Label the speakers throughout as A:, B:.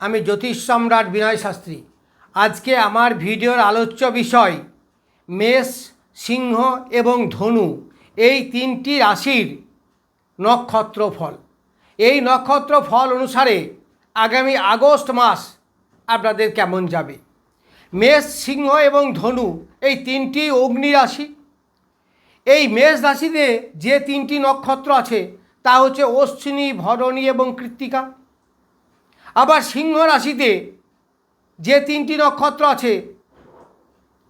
A: আমি জ্যোতিষ সম্রাট বিনয় শাস্ত্রী। আজকে আমার ভিডিওর আলোচ্য বিষয় মেষ, সিংহ এবং ধনু এই তিনটি রাশির নক্ষত্র ফল। এই নক্ষত্র ফল অনুসারে আগামী আগস্ট মাস আপনাদের কেমন যাবে। মেষ, সিংহ এবং ধনু এই তিনটি অগ্নি রাশি। এই মেষ রাশিতে যে তিনটি নক্ষত্র আছে তা হচ্ছে অশ্বিনী, ভরণী এবং কৃত্তিকা। আবার সিংহ রাশিতে যে তিনটি নক্ষত্র আছে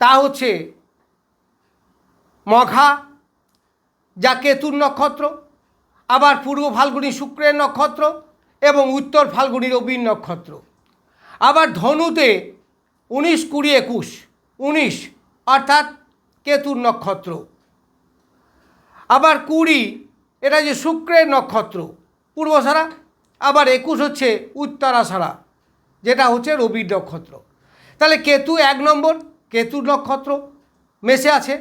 A: তা হচ্ছে মঘা, যা কেতুর নক্ষত্র, আবার পূর্ব ফাল্গুনী শুক্রের নক্ষত্র এবং উত্তর ফাল্গুনী রবির নক্ষত্র। আবার ধনুতে 19, 20, 21, 19 অর্থাৎ কেতুর নক্ষত্র। আবার 20 এটা যে শুক্রের নক্ষত্র পূর্বসারা, আবার 21 হচ্ছে উত্তরাষাঢ়া যেটা হচ্ছে রবির নক্ষত্র। তাহলে কেতু 1 নম্বর কেতুর নক্ষত্র মেষে আছে,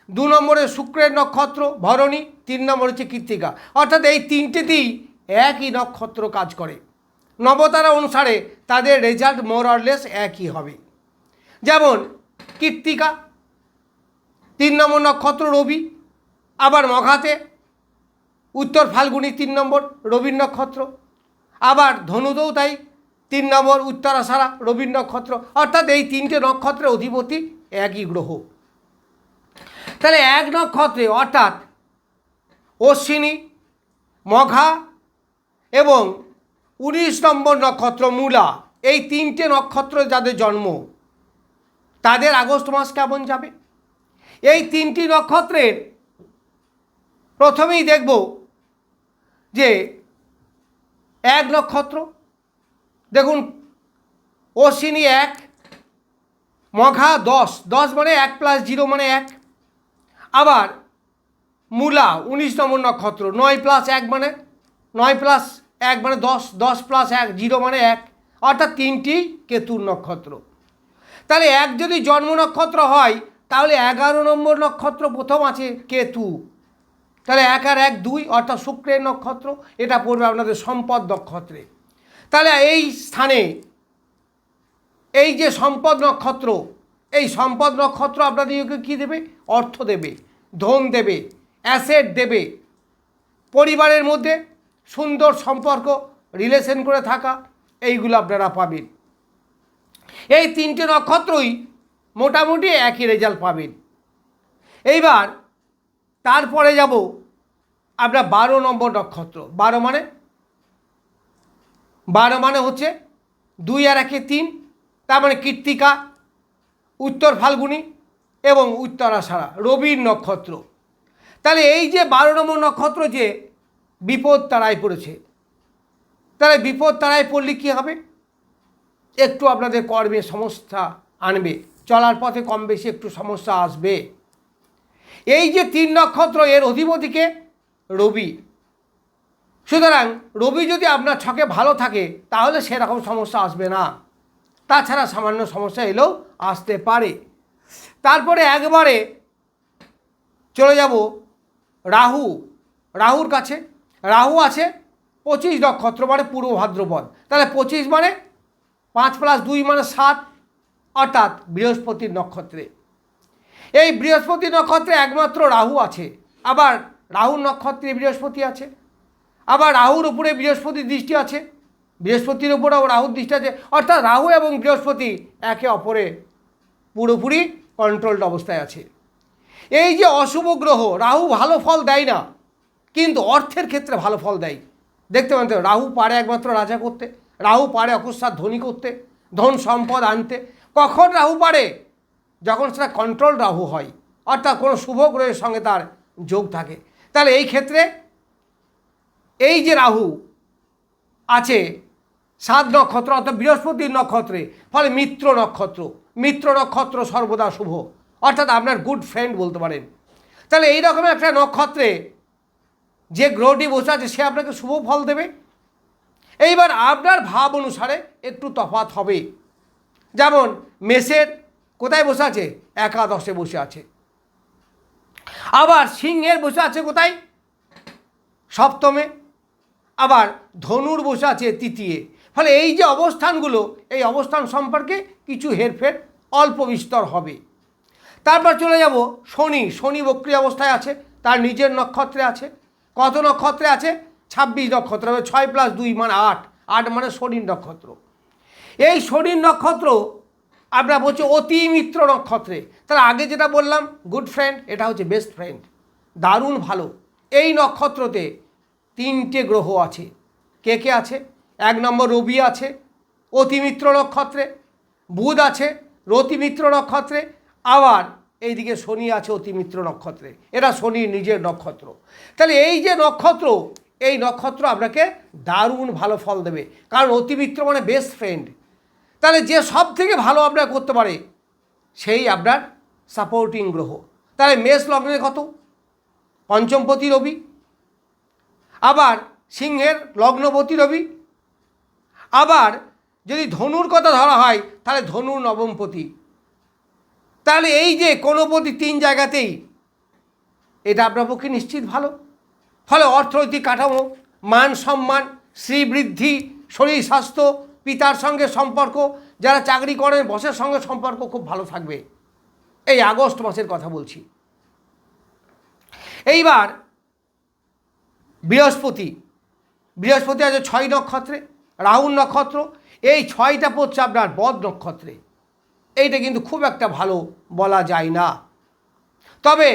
A: 2 নম্বরে শুক্রের নক্ষত্র ভরণী, 3 নম্বর হচ্ছে কৃত্তিকা। অর্থাৎ এই তিনটেতেই একই নক্ষত্র কাজ করে। নবতারা অনুসারে তাদের রেজাল্ট মোর অর লেস একই হবে। যেমন কৃত্তিকা 3 নম্বর নক্ষত্র রবি, আবার মঘাতে উত্তর ফাল্গুনী 3 নম্বর রবির নক্ষত্র, আবার ধনুতেও তাই 3 নম্বর উত্তরাষাঢ়া রবির নক্ষত্র। অর্থাৎ এই তিনটে নক্ষত্রের অধিপতি একই গ্রহ। তাহলে এক নক্ষত্রে অর্থাৎ অশ্বিনী, মঘা এবং 19 নম্বর নক্ষত্র মূলা, এই তিনটে নক্ষত্র যাদের জন্ম তাদের আগস্ট মাস কেমন যাবে। এই তিনটি নক্ষত্রের প্রথমেই দেখব যে এক নক্ষত্র, দেখুন অশ্বিনী 1, মঘা 10, 10 মানে 1 + 0 মানে 1। আবার মূলা 19 নম্বর নক্ষত্র, 9 + 1 মানে 9 + 1 মানে 10, 10 + 1 0 মানে 1। অর্থাৎ তিনটি কেতুর নক্ষত্র। তাহলে এক যদি জন্ম নক্ষত্র হয় তাহলে 11 নম্বর নক্ষত্র প্রথম আছে কেতু। তাহলে 1 আর 1 2 অর্থাৎ শুক্রের নক্ষত্র, এটা পড়বে আপনাদের সম্পদ নক্ষত্রে। তাহলে এই স্থানে এই যে সম্পদ নক্ষত্র, এই সম্পদ নক্ষত্র আপনাদেরকে কী দেবে? অর্থ দেবে, ধন দেবে, অ্যাসেট দেবে, পরিবারের মধ্যে সুন্দর সম্পর্ক, রিলেশন করে থাকা, এইগুলো আপনারা পাবেন। এই তিনটে নক্ষত্রই মোটামুটি একই রেজাল্ট পাবেন। এইবার তারপরে যাব আমরা 12 নম্বর নক্ষত্র। 12 মানে হচ্ছে 2 আর 1 3, তার মানে কৃত্তিকা, উত্তর ফাল্গুনী এবং উত্তরাষাঢ়া রবির নক্ষত্র। তাহলে এই যে 12 নম্বর নক্ষত্র যে বিপদ তারায় পড়েছে, তাহলে বিপদ তারায় পড়লে কী হবে? একটু আপনাদের কর্মে সমস্যা আনবে, চলার পথে কম বেশি একটু সমস্যা আসবে। এই যে 3 নক্ষত্র এর অধিপতিকে রবি। সুতরাং রবি যদি আপনার ছকে ভালো থাকে তাহলে সেরকম সমস্যা আসবে না, তাছাড়া সামান্য সমস্যা এলেও আসতে পারে। তারপরে একবারে চলে যাব রাহুর কাছে। রাহু আছে 25 নক্ষত্র মানে পূর্ব ভাদ্রপদ। তাহলে 25 মানে 5 + 2 মানে 7, অর্থাৎ বৃহস্পতির নক্ষত্রে। এই বৃহস্পতি নক্ষত্রে একমাত্র রাহু আছে, আবার রাহুর নক্ষত্রে বৃহস্পতি আছে, আবার রাহুর উপরে বৃহস্পতির দৃষ্টি আছে, বৃহস্পতির উপরেও রাহুর দৃষ্টি আছে। অর্থাৎ রাহু এবং বৃহস্পতি একে অপরে পুরোপুরি কন্ট্রোলড অবস্থায় আছে। এই যে অশুভ গ্রহ, রাহু ভালো ফল দেয় না কিন্তু অর্থের ক্ষেত্রে ভালো ফল দেয়। দেখতে পান তো, রাহু পারে একমাত্র রাজা করতে, রাহু পারে অকস্মাৎ ধনী করতে, ধন সম্পদ আনতে। কখন রাহু পারে? যখন সেটা কন্ট্রোল রাহু হয়, অর্থাৎ কোনো শুভ গ্রহের সঙ্গে তার যোগ থাকে। তাহলে এই ক্ষেত্রে এই যে রাহু আছে 7 নক্ষত্র অর্থাৎ বৃহস্পতির নক্ষত্রে, ফলে মিত্র নক্ষত্র সর্বদা শুভ, অর্থাৎ আপনার গুড ফ্রেন্ড বলতে পারেন। তাহলে এই রকম একটা নক্ষত্রে যে গ্রহটি বসে আছে সে আপনাকে শুভ ফল দেবে। এইবার আপনার ভাব অনুসারে একটু তফাৎ হবে। যেমন মেষের কোথায় বসে আছে? একাদশে বসে আছে। আবার সিংহের বসে আছে কোথায়? সপ্তমে। আবার ধনুর বসে আছে তৃতীয়ে। ফলে এই যে অবস্থানগুলো, এই অবস্থান সম্পর্কে কিছু হেরফের অল্প বিস্তর হবে। তারপর চলে যাব শনি। শনি বক্রী অবস্থায় আছে, তার নিজের নক্ষত্রে আছে। কত নক্ষত্রে আছে? 26 নক্ষত্র। 6 + 2 মানে 8, 8 মানে শনির নক্ষত্র। এই শনির নক্ষত্র আমরা বলছি অতি মিত্র নক্ষত্রে। তাহলে আগে যেটা বললাম গুড ফ্রেন্ড, এটা হচ্ছে বেস্ট ফ্রেন্ড, দারুণ ভালো। এই নক্ষত্রতে 3টে গ্রহ আছে। কে কে আছে? 1 নম্বর রবি আছে অতিমিত্র নক্ষত্রে, বুধ আছে রতিমিত্র নক্ষত্রে, আবার এইদিকে শনি আছে অতিমিত্র নক্ষত্রে। এরা শনির নিজের নক্ষত্র। তাহলে এই যে নক্ষত্র, এই নক্ষত্র আপনাকে দারুণ ভালো ফল দেবে, কারণ অতিমিত্র মানে বেস্ট ফ্রেন্ড। তাহলে যে সব থেকে ভালো আপনার করতে পারে সেই আপনার সাপোর্টিং গ্রহ। তাহলে মেষ লগ্নের কত? পঞ্চমপতি রবি, আবার সিংহের লগ্নপতি রবি, আবার যদি ধনুর কথা ধরা হয় তাহলে ধনুর নবমপতি। তাহলে এই যে কোনো প্রতি 3 জায়গাতেই এটা আপনার পক্ষে নিশ্চিত ভালো। ফলে অর্থনৈতিক কাঠামো, মান সম্মান, শ্রীবৃদ্ধি, শরীর স্বাস্থ্য, পিতার সঙ্গে সম্পর্ক, যারা চাকরি করেন বসের সঙ্গে সম্পর্ক খুব ভালো থাকবে। এই আগস্ট মাসের কথা বলছি। এইবার বৃহস্পতি। বৃহস্পতি আছে 6 নক্ষত্রে, রাহুর নক্ষত্র। এই 6টা পড়ছে আপনার বদ নক্ষত্রে। এইটা কিন্তু খুব একটা ভালো বলা যায় না। তবে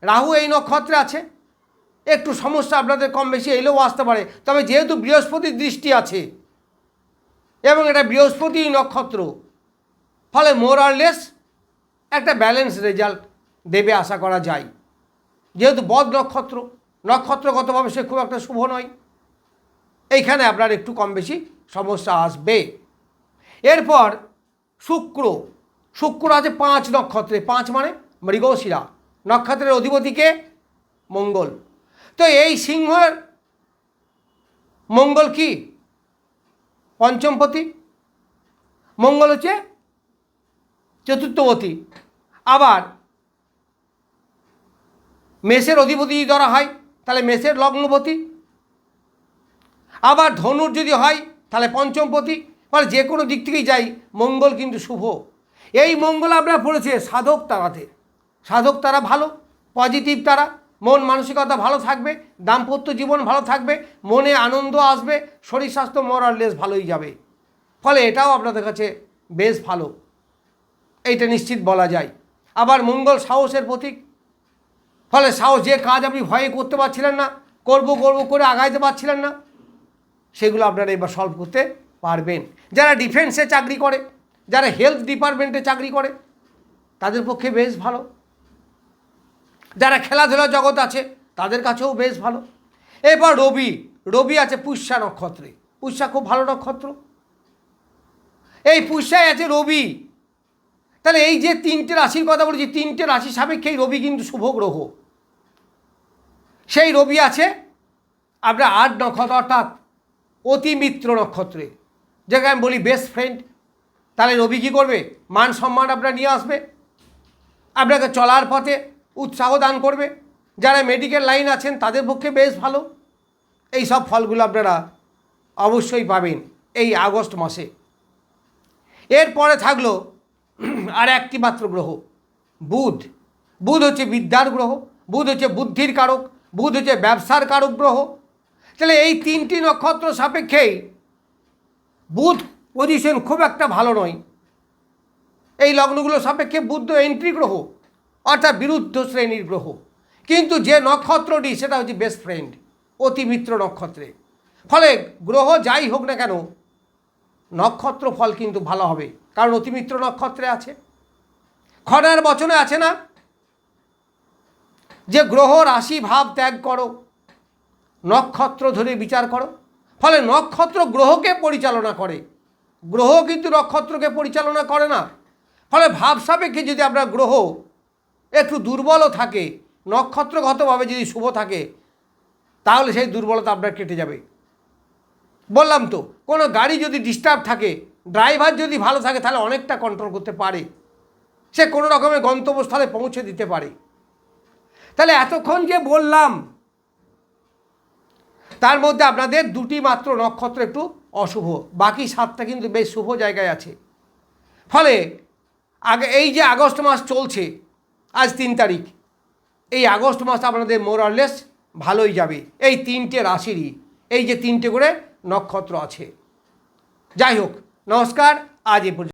A: রাহু এই নক্ষত্রে আছে, একটু সমস্যা আপনাদের কম বেশি এলেও আসতে পারে। তবে যেহেতু বৃহস্পতির দৃষ্টি আছে এবং এটা বৃহস্পতি নক্ষত্র, ফলে মোর আর লেস একটা ব্যালেন্স রেজাল্ট দেবে আশা করা যায়। যেহেতু বদ নক্ষত্র, নক্ষত্রগতভাবে সে খুব একটা শুভ নয়, এইখানে আপনার একটু কম বেশি সমস্যা আসবে। এরপর শুক্র। শুক্র আছে 5 নক্ষত্রে। 5 মানে মৃগশিরা নক্ষত্রের অধিপতিকে মঙ্গল। তো এই সিংহের মঙ্গল কি? পঞ্চমপতি। মঙ্গল হচ্ছে চতুর্থপতি। আবার মেষের অধিপতি যদি ধরা হয় তাহলে মেষের লগ্নপতি। আবার ধনুর যদি হয় তাহলে পঞ্চমপতি। মানে যে কোনো দিক থেকেই যাই মঙ্গল কিন্তু শুভ। এই মঙ্গল আপনারা পড়েছে সাধক তারাতে। সাধক তারা ভালো, পজিটিভ তারা, মন মানসিকতা ভালো থাকবে, দাম্পত্য জীবন ভালো থাকবে, মনে আনন্দ আসবে, শরীর স্বাস্থ্য মোর আর লেস ভালোই যাবে। ফলে এটাও আপনাদের কাছে বেশ ভালো, এইটা নিশ্চিত বলা যায়। আবার মঙ্গল সাহসের প্রতীক। ফলে সাহস, যে কাজ আপনি ভয়ে করতে পারছিলেন না, করব করে আগাইতে পারছিলেন না, সেগুলো আপনারা এবার সলভ করতে পারবেন। যারা ডিফেন্সে চাকরি করে, যারা হেলথ ডিপার্টমেন্টে চাকরি করে, তাদের পক্ষে বেশ ভালো। যারা খেলাধুলার জগৎ আছে তাদের কাছেও বেশ ভালো। এবার রবি। রবি আছে পুষ্যা নক্ষত্রে। পুষ্যা খুব ভালো নক্ষত্র। এই পুষ্যায় আছে রবি। তাহলে এই যে 3টে রাশির কথা বলেছি, 3টে রাশি সাপেক্ষেই রবি কিন্তু শুভ গ্রহ। সেই রবি আছে আপনার 8 নক্ষত্র, অর্থাৎ অতিমিত্র নক্ষত্রে, যাকে আমি বলি বেস্ট ফ্রেন্ড। তাহলে রবি কী করবে? মান সম্মান আপনার নিয়ে আসবে, আপনাকে চলার পথে উৎসাহ দান করবে। যারা মেডিকেল লাইন আছেন তাদের পক্ষে বেশ ভালো। এই সব ফলগুলো আপনারা অবশ্যই পাবেন এই আগস্ট মাসে। এরপরে থাকলো আর একটি মাত্র গ্রহ, বুধ। বুধ হচ্ছে বিদ্যার গ্রহ, বুধ হচ্ছে বুদ্ধির কারক, বুধ হচ্ছে ব্যবসার কারক গ্রহ। তাহলে এই 3টি নক্ষত্র সাপেক্ষেই বুধ পজিশন খুব একটা ভালো নয়। এই লগ্নগুলো সাপেক্ষে বুধ এন্ট্রি গ্রহ, অর্থাৎ বিরুদ্ধ শ্রেণীর গ্রহ। কিন্তু যে নক্ষত্রটি সেটা হচ্ছে বেস্ট ফ্রেন্ড, অতিমিত্র নক্ষত্রে। ফলে গ্রহ যাই হোক না কেন নক্ষত্র ফল কিন্তু ভালো হবে, কারণ অতিমিত্র নক্ষত্রে আছে। খনার বচনে আছে না যে গ্রহ রাশি ভাব ত্যাগ করো, নক্ষত্র ধরে বিচার করো। ফলে নক্ষত্র গ্রহকে পরিচালনা করে, গ্রহ কিন্তু নক্ষত্রকে পরিচালনা করে না। ফলে ভাব সাপেক্ষে যদি আপনার গ্রহ একটু দুর্বলও থাকে, নক্ষত্রগতভাবে যদি শুভ থাকে, তাহলে সেই দুর্বলতা আপনার কেটে যাবে। বললাম তো, কোনো গাড়ি যদি ডিস্টার্ব থাকে, ড্রাইভার যদি ভালো থাকে, তাহলে অনেকটা কন্ট্রোল করতে পারে, সে কোনো রকমের গন্তব্যস্থলে পৌঁছে দিতে পারে। তাহলে এতক্ষণ যে বললাম তার মধ্যে আপনাদের দুটি মাত্র নক্ষত্র একটু অশুভ, বাকি 7টা কিন্তু বেশ শুভ জায়গায় আছে। ফলে এই যে আগস্ট মাস চলছে, আজ 3 তারিখ, এই আগস্ট মাস আপনাদের মোরারলেস ভালোই যাবে। এই 3টে রাশিরই এই যে 3টে করে নক্ষত্র আছে। যাই হোক, নমস্কার, আজ এ পর্যন্ত।